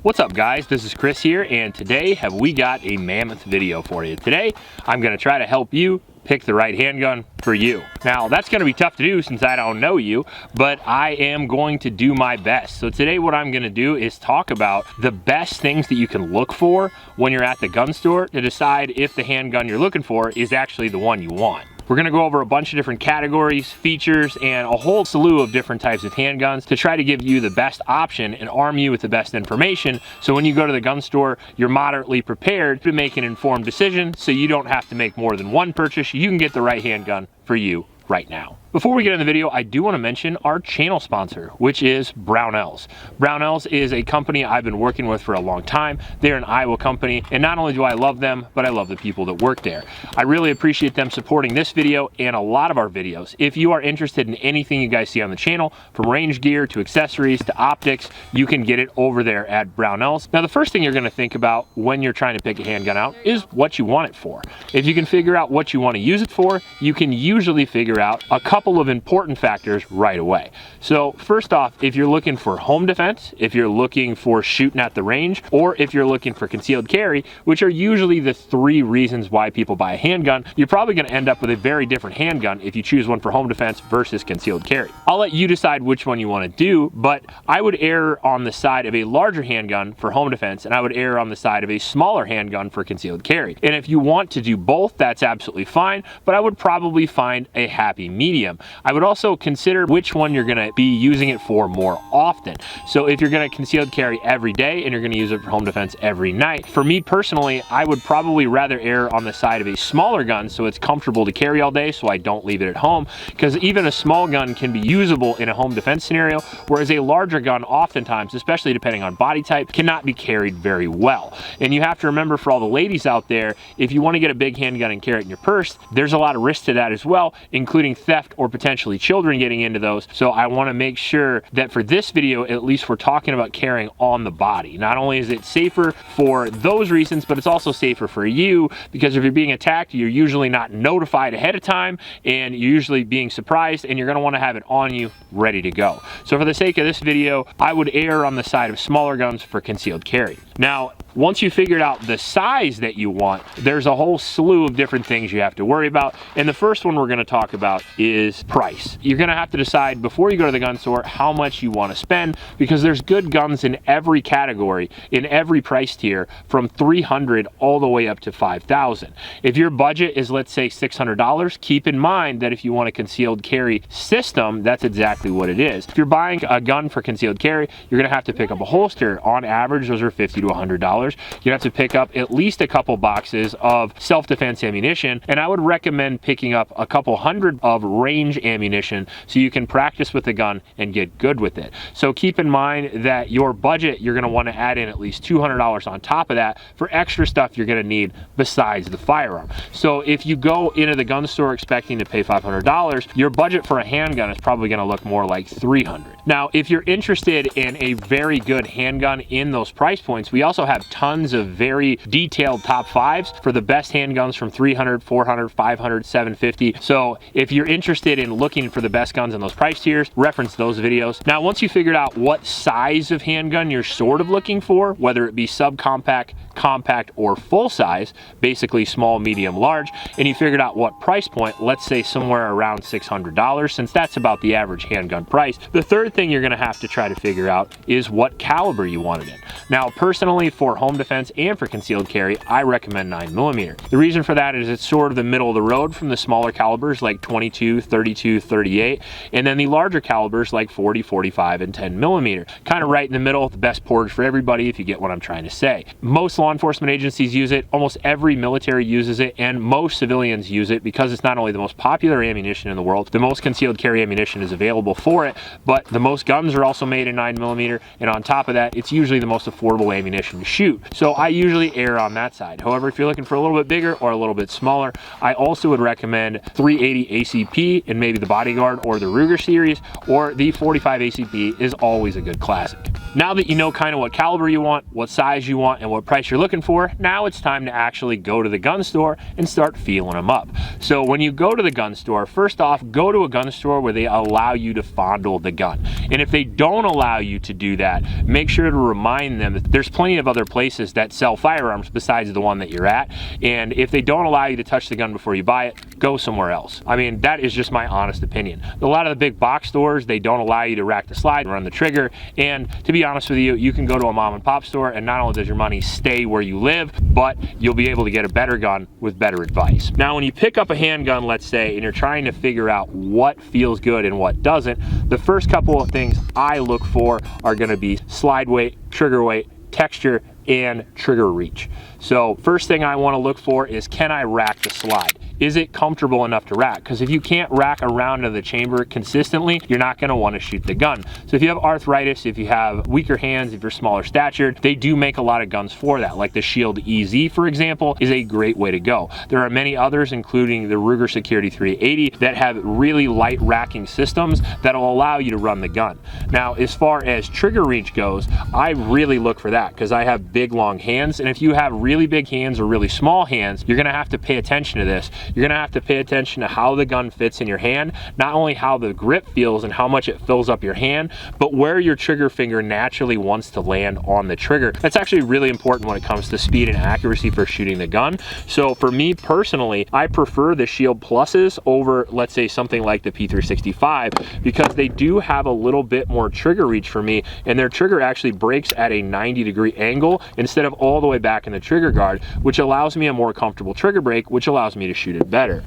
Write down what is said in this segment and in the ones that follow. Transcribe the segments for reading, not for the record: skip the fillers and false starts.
What's up guys, this is Chris here, and today have we got a mammoth video for you. Today I'm going to try to help you pick the right handgun for you. Now that's going to be tough to do since I don't know you, but I am going to do my best. So today what I'm going to do is talk about the best things that you can look for when you're at the gun store to decide if the handgun you're looking for is actually the one you want. We're going to go over a bunch of different categories, features, and a whole slew of different types of handguns to try to give you the best option and arm you with the best information, so when you go to the gun store, you're moderately prepared to make an informed decision so you don't have to make more than one purchase. You can get the right handgun for you right now. Before we get in the video, I do want to mention our channel sponsor, which is Brownells. Brownells is a company I've been working with for a long time. They're an Iowa company, and not only do I love them, but I love the people that work there. I really appreciate them supporting this video and a lot of our videos. If you are interested in anything you guys see on the channel, from range gear to accessories to optics, you can get it over there at Brownells. Now, the first thing you're going to think about when you're trying to pick a handgun out is what you want it for. If you can figure out what you want to use it for, you can usually figure out a couple of important factors right away. So first off, if you're looking for home defense, if you're looking for shooting at the range, or if you're looking for concealed carry, which are usually the three reasons why people buy a handgun, you're probably going to end up with a very different handgun if you choose one for home defense versus concealed carry. I'll let you decide which one you want to do, but I would err on the side of a larger handgun for home defense, and I would err on the side of a smaller handgun for concealed carry. And if you want to do both, that's absolutely fine, but I would probably find a happy medium. I would also consider which one you're going to be using it for more often. So if you're going to concealed carry every day and you're going to use it for home defense every night, for me personally, I would probably rather err on the side of a smaller gun so it's comfortable to carry all day, so I don't leave it at home, because even a small gun can be usable in a home defense scenario, whereas a larger gun oftentimes, especially depending on body type, cannot be carried very well. And you have to remember, for all the ladies out there, if you want to get a big handgun and carry it in your purse, there's a lot of risk to that as well, including theft or potentially children getting into those. So I want to make sure that for this video, at least, we're talking about carrying on the body. Not only is it safer for those reasons, but it's also safer for you, because if you're being attacked, you're usually not notified ahead of time, and you're usually being surprised, and you're going to want to have it on you ready to go. So for the sake of this video, I would err on the side of smaller guns for concealed carry. Now, once you figured out the size that you want, there's a whole slew of different things you have to worry about. And the first one we're going to talk about is price. You're going to have to decide before you go to the gun store how much you want to spend, because there's good guns in every category, in every price tier, from $300 all the way up to $5,000. If your budget is, let's say, $600, keep in mind that if you want a concealed carry system, that's exactly what it is. If you're buying a gun for concealed carry, you're going to have to pick up a holster. On average, those are $50 to $100. You have to pick up at least a couple boxes of self-defense ammunition, and I would recommend picking up a couple hundred of range ammunition so you can practice with the gun and get good with it. So keep in mind that your budget, you're going to want to add in at least $200 on top of that for extra stuff you're going to need besides the firearm. So if you go into the gun store expecting to pay $500, your budget for a handgun is probably going to look more like $300. Now, if you're interested in a very good handgun in those price points, we also have tons of very detailed top fives for the best handguns from $300, $400, $500, $750. So if you're interested in looking for the best guns in those price tiers, reference those videos. Now, once you figured out what size of handgun you're sort of looking for, whether it be subcompact, compact, or full size, basically small, medium, large, and you figured out what price point, let's say somewhere around $600, since that's about the average handgun price, the third thing you're going to have to try to figure out is what caliber you want it in. Now, personally, for home defense and for concealed carry, I recommend 9mm. The reason for that is it's sort of the middle of the road from the smaller calibers like 22, 32, 38, and then the larger calibers like 40, 45, and 10mm. Kind of right in the middle, the best porridge for everybody, if you get what I'm trying to say. Most law enforcement agencies use it, almost every military uses it, and most civilians use it because it's not only the most popular ammunition in the world, the most concealed carry ammunition is available for it, but the most guns are also made in 9mm, and on top of that, it's usually the most affordable ammunition to shoot. shoot. So I usually err on that side. However, if you're looking for a little bit bigger or a little bit smaller, I also would recommend 380 ACP and maybe the Bodyguard or the Ruger series, or the 45 ACP is always a good classic. Now that you know kind of what caliber you want, what size you want, and what price you're looking for, now it's time to actually go to the gun store and start feeling them up. So when you go to the gun store, first off, go to a gun store where they allow you to fondle the gun. And if they don't allow you to do that, make sure to remind them that there's plenty of other places that sell firearms besides the one that you're at. And if they don't allow you to touch the gun before you buy it, go somewhere else. I mean, that is just my honest opinion. A lot of the big box stores, they don't allow you to rack the slide, run the trigger, and to be honest with you, you can go to a mom and pop store and not only does your money stay where you live, but you'll be able to get a better gun with better advice. Now, when you pick up a handgun, let's say, and you're trying to figure out what feels good and what doesn't, the first couple of things I look for are gonna be slide weight, trigger weight, texture, and trigger reach. So first thing I want to look for is, can I rack the slide? Is it comfortable enough to rack? Because if you can't rack around in the chamber consistently, you're not going to want to shoot the gun. So if you have arthritis, if you have weaker hands, if you're smaller statured, they do make a lot of guns for that. Like the Shield EZ, for example, is a great way to go. There are many others, including the Ruger Security 380, that have really light racking systems that'll allow you to run the gun. Now, as far as trigger reach goes, I really look for that because I have big, long hands. And if you have really big hands or really small hands, you're going to have to pay attention to this. You're going to have to pay attention to how the gun fits in your hand, not only how the grip feels and how much it fills up your hand, but where your trigger finger naturally wants to land on the trigger. That's actually really important when it comes to speed and accuracy for shooting the gun. So for me personally, I prefer the Shield Pluses over, let's say, something like the P365, because they do have a little bit more trigger reach for me, and their trigger actually breaks at a 90-degree angle instead of all the way back in the trigger guard, which allows me a more comfortable trigger break, which allows me to shoot it better.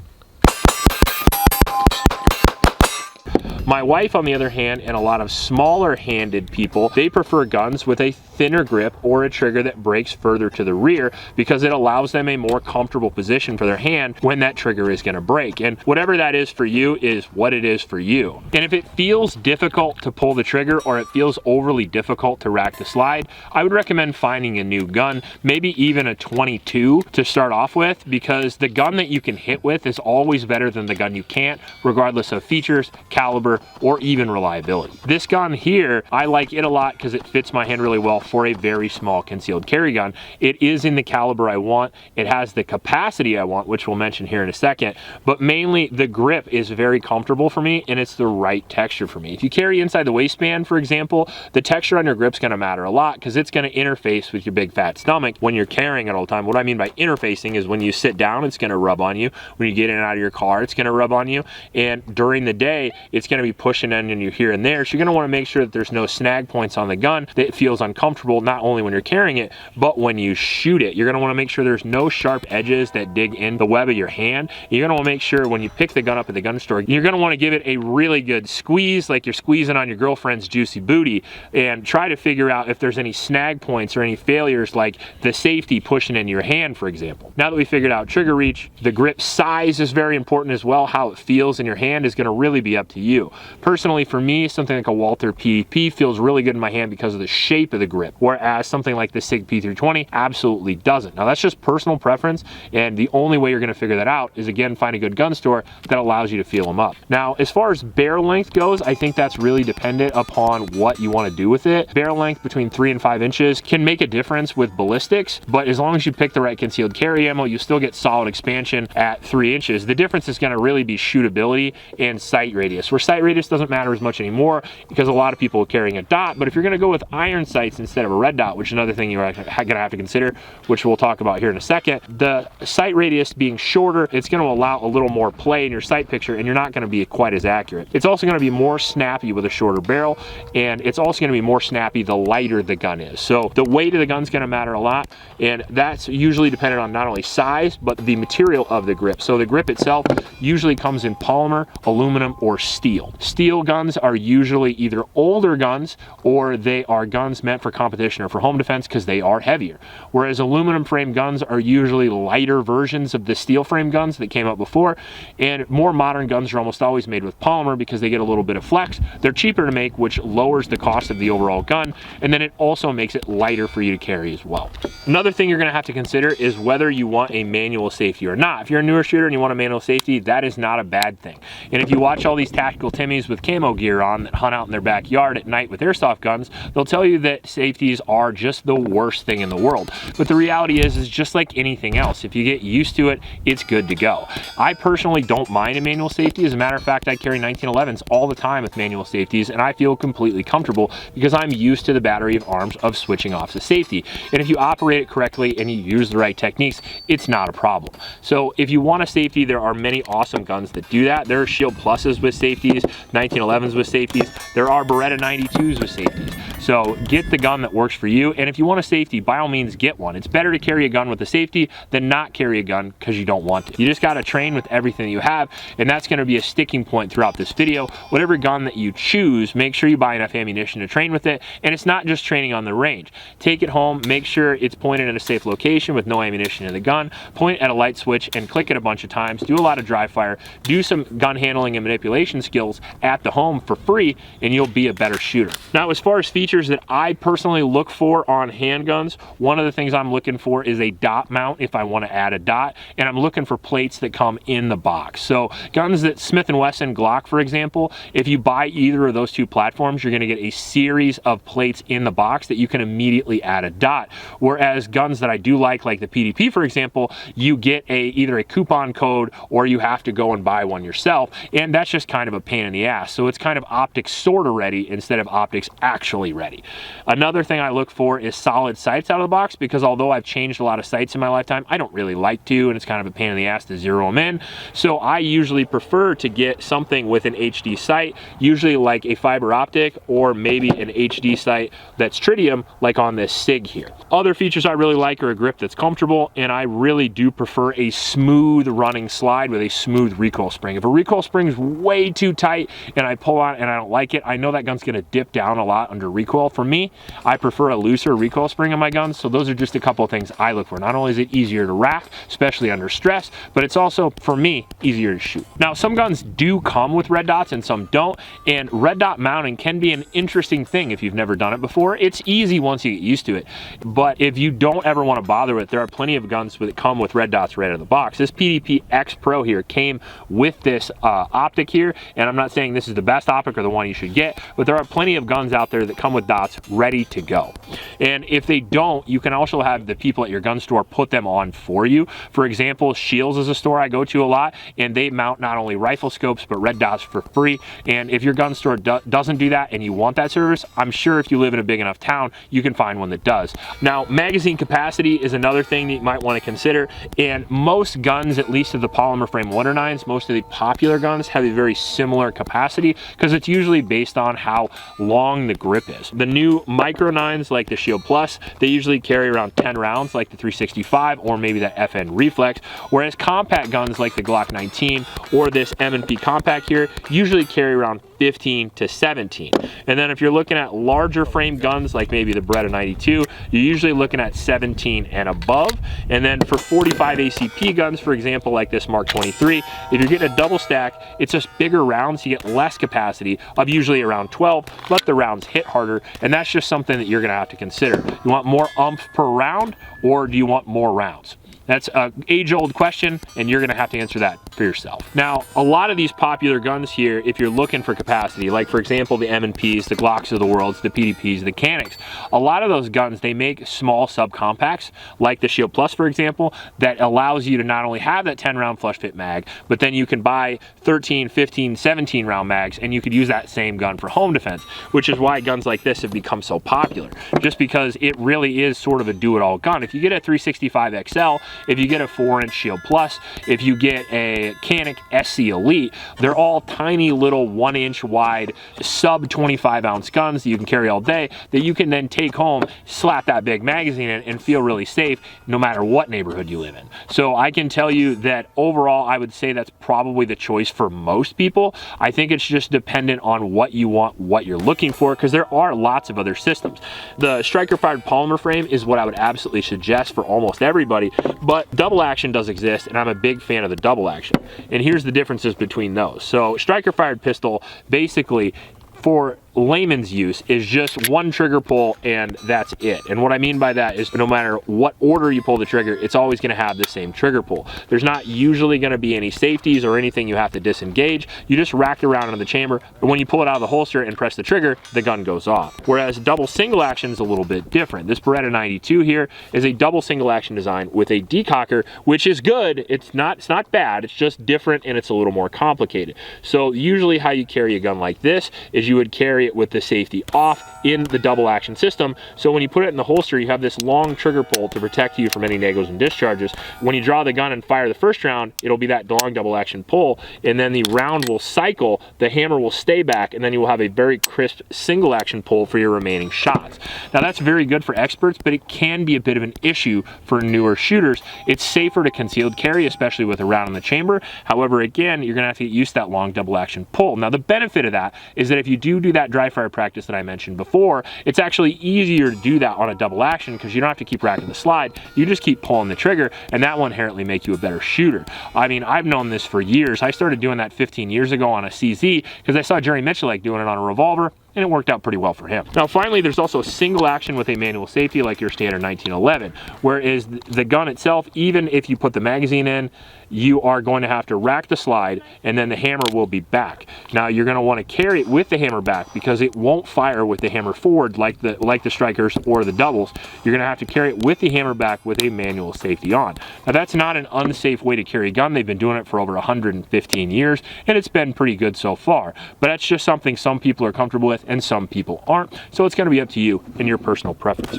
My wife, on the other hand, and a lot of smaller handed people, they prefer guns with a thinner grip or a trigger that breaks further to the rear because it allows them a more comfortable position for their hand when that trigger is going to break. And whatever that is for you is what it is for you. And if it feels difficult to pull the trigger or it feels overly difficult to rack the slide, I would recommend finding a new gun, maybe even a 22 to start off with, because the gun that you can hit with is always better than the gun you can't, regardless of features, caliber, or even reliability. This gun here, I like it a lot because it fits my hand really well for a very small concealed carry gun. It is in the caliber I want. It has the capacity I want, which we'll mention here in a second, but mainly the grip is very comfortable for me and it's the right texture for me. If you carry inside the waistband, for example, the texture on your grip's gonna matter a lot because it's gonna interface with your big fat stomach when you're carrying it all the time. What I mean by interfacing is when you sit down, it's gonna rub on you. When you get in and out of your car, it's gonna rub on you. And during the day, it's gonna be pushing on you here and there. So you're gonna wanna make sure that there's no snag points on the gun that it feels uncomfortable, not only when you're carrying it, but when you shoot it. You're gonna wanna make sure there's no sharp edges that dig in the web of your hand. You're gonna wanna make sure when you pick the gun up at the gun store, you're gonna wanna give it a really good squeeze, like you're squeezing on your girlfriend's juicy booty, and try to figure out if there's any snag points or any failures, like the safety pushing in your hand, for example. Now that we figured out trigger reach, the grip size is very important as well. How it feels in your hand is gonna really be up to you. Personally, for me, something like a Walther PDP feels really good in my hand because of the shape of the grip, whereas something like the SIG P320 absolutely doesn't. Now, that's just personal preference, and the only way you're going to figure that out is, again, find a good gun store that allows you to feel them up. Now, as far as barrel length goes, I think that's really dependent upon what you want to do with it. Barrel length between 3 and 5 inches can make a difference with ballistics, but as long as you pick the right concealed carry ammo, you still get solid expansion at 3 inches. The difference is going to really be shootability and sight radius, where sight radius doesn't matter as much anymore because a lot of people are carrying a dot. But if you're going to go with iron sights instead of a red dot, which is another thing you're going to have to consider, which we'll talk about here in a second, the sight radius being shorter, it's going to allow a little more play in your sight picture, and you're not going to be quite as accurate. It's also going to be more snappy with a shorter barrel, and it's also going to be more snappy the lighter the gun is. So the weight of the gun's going to matter a lot, and that's usually dependent on not only size, but the material of the grip. So the grip itself usually comes in polymer, aluminum, or steel. steel. Steel guns are usually either older guns or they are guns meant for competition or for home defense because they are heavier. Whereas aluminum frame guns are usually lighter versions of the steel frame guns that came out before, and more modern guns are almost always made with polymer because they get a little bit of flex. They're cheaper to make, which lowers the cost of the overall gun, and then it also makes it lighter for you to carry as well. Another thing you're going to have to consider is whether you want a manual safety or not. If you're a newer shooter and you want a manual safety, that is not a bad thing. And if you watch all these tactical Timmies with camo gear on that hunt out in their backyard at night with airsoft guns, they'll tell you that safeties are just the worst thing in the world. But the reality is just like anything else, if you get used to it, it's good to go. I personally don't mind a manual safety. As a matter of fact, I carry 1911s all the time with manual safeties, and I feel completely comfortable because I'm used to the battery of arms of switching off the safety. And if you operate it correctly and you use the right techniques, it's not a problem. So if you want a safety, there are many awesome guns that do that. There are Shield Pluses with safeties, 1911s with safeties. There are Beretta 92s with safeties. So get the gun that works for you. And if you want a safety, by all means get one. It's better to carry a gun with a safety than not carry a gun because you don't want to. You just got to train with everything that you have, and that's going to be a sticking point throughout this video. Whatever gun that you choose, make sure you buy enough ammunition to train with it. And it's not just training on the range. Take it home, make sure it's pointed at a safe location with no ammunition in the gun, point at a light switch and click it a bunch of times, do a lot of dry fire, do some gun handling and manipulation skills at the home for free, and you'll be a better shooter. Now, as far as features that I personally look for on handguns, one of the things I'm looking for is a dot mount if I want to add a dot, and I'm looking for plates that come in the box. So guns that Smith & Wesson, Glock, for example, if you buy either of those two platforms, you're going to get a series of plates in the box that you can immediately add a dot. Whereas guns that I do like the PDP, for example, you get either a coupon code or you have to go and buy one yourself, and that's just kind of a pain in the ass. So it's kind of optics sort of ready instead of optics actually ready. Another thing I look for is solid sights out of the box, because although I've changed a lot of sights in my lifetime, I don't really like to, and it's kind of a pain in the ass to zero them in. So I usually prefer to get something with an HD sight, usually like a fiber optic or maybe an HD sight that's tritium, like on this SIG here. Other features I really like are a grip that's comfortable, and I really do prefer a smooth running slide with a smooth recoil spring. If a recoil spring is way too tight and I pull on it and I don't like it, I know that gun's going to dip down a lot under recoil. For me, I prefer a looser recoil spring on my guns. So those are just a couple of things I look for. Not only is it easier to rack, especially under stress, but it's also, for me, easier to shoot. Now, some guns do come with red dots and some don't, and red dot mounting can be an interesting thing if you've never done it before. It's easy once you get used to it, but if you don't ever want to bother with it, there are plenty of guns that come with red dots right out of the box. This PDP X Pro here came with this optic here, and I'm not saying this is the best optic or the one you should get, but there are plenty of guns out there that come with dots ready to go. And if they don't, you can also have the people at your gun store put them on for you. For example, Shields is a store I go to a lot, and they mount not only rifle scopes but red dots for free. And if your gun store doesn't do that and you want that service, I'm sure if you live in a big enough town, you can find one that does. Now, magazine capacity is another thing that you might want to consider, and most guns, at least of the polymer frame 109s, most of the popular guns have a very similar capacity because it's usually based on how long the grip is. The new micro 9s like the Shield Plus, they usually carry around 10 rounds like the 365 or maybe that FN Reflex, whereas compact guns like the Glock 19 or this M&P Compact here usually carry around 15 to 17. And then if you're looking at larger frame guns like maybe the Beretta 92, you're usually looking at 17 and above. And then for 45 ACP guns, for example, like this Mark 23, if you're getting a double stack, it's just bigger rounds, you get less capacity of usually around 12, but the rounds hit harder, and that's just something that you're gonna have to consider. You want more oomph per round, or do you want more rounds? That's an age-old question, and you're gonna have to answer that for yourself. Now, a lot of these popular guns here, if you're looking for capacity, like for example, the M&Ps, the Glocks of the world, the PDPs, the Canics, a lot of those guns, they make small subcompacts, like the Shield Plus, for example, that allows you to not only have that 10-round flush fit mag, but then you can buy 13, 15, 17-round mags, and you could use that same gun for home defense, which is why guns like this have become so popular, just because it really is sort of a do-it-all gun. If you get a 365 XL, if you get a 4-inch Shield Plus, if you get a Canic SC Elite, they're all tiny little 1-inch wide, sub 25 ounce guns that you can carry all day that you can then take home, slap that big magazine in, and feel really safe no matter what neighborhood you live in. So I can tell you that overall, I would say that's probably the choice for most people. I think it's just dependent on what you want, what you're looking for, because there are lots of other systems. The striker fired polymer frame is what I would absolutely suggest for almost everybody, but double action does exist, and I'm a big fan of the double action. And here's the differences between those. So striker fired pistol, basically, for layman's use, is just one trigger pull and that's it. And what I mean by that is no matter what order you pull the trigger, it's always going to have the same trigger pull. There's not usually going to be any safeties or anything you have to disengage. You just rack it around into the chamber, and when you pull it out of the holster and press the trigger, the gun goes off. Whereas double single action is a little bit different. This Beretta 92 here is a double single action design with a decocker, which is good. It's not bad. It's just different, and it's a little more complicated. So usually how you carry a gun like this is you would carry it with the safety off in the double action system. So when you put it in the holster, you have this long trigger pull to protect you from any negos and discharges. When you draw the gun and fire the first round, it'll be that long double action pull, and then the round will cycle, the hammer will stay back, and then you will have a very crisp single action pull for your remaining shots. Now that's very good for experts, but it can be a bit of an issue for newer shooters. It's safer to concealed carry, especially with a round in the chamber. However, again, you're gonna have to get used to that long double action pull. Now the benefit of that is that if you do that dry fire practice that I mentioned before, it's actually easier to do that on a double action because you don't have to keep racking the slide. You just keep pulling the trigger, and that will inherently make you a better shooter. I mean, I've known this for years. I started doing that 15 years ago on a CZ because I saw Jerry Mitchell doing it on a revolver, and it worked out pretty well for him. Now finally, there's also single action with a manual safety like your standard 1911, whereas the gun itself, even if you put the magazine in, you are going to have to rack the slide, and then the hammer will be back. Now you're going to want to carry it with the hammer back because it won't fire with the hammer forward like the strikers or the doubles. You're going to have to carry it with the hammer back with a manual safety on. Now that's not an unsafe way to carry a gun. They've been doing it for over 115 years, and it's been pretty good so far. But that's just something some people are comfortable with and some people aren't. So it's going to be up to you and your personal preference.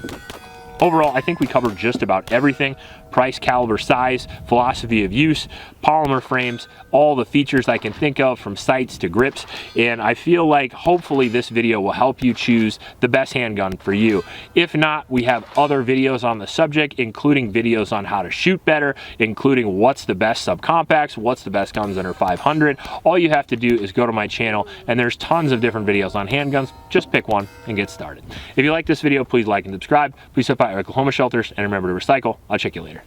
Overall, I think we covered just about everything: price, caliber, size, philosophy of use, polymer frames, all the features I can think of from sights to grips. And I feel like hopefully this video will help you choose the best handgun for you. If not, we have other videos on the subject, including videos on how to shoot better, including what's the best subcompacts, what's the best guns under 500. All you have to do is go to my channel, and there's tons of different videos on handguns. Just pick one and get started. If you like this video, please like and subscribe. Please support Oklahoma shelters, and remember to recycle. I'll check you later.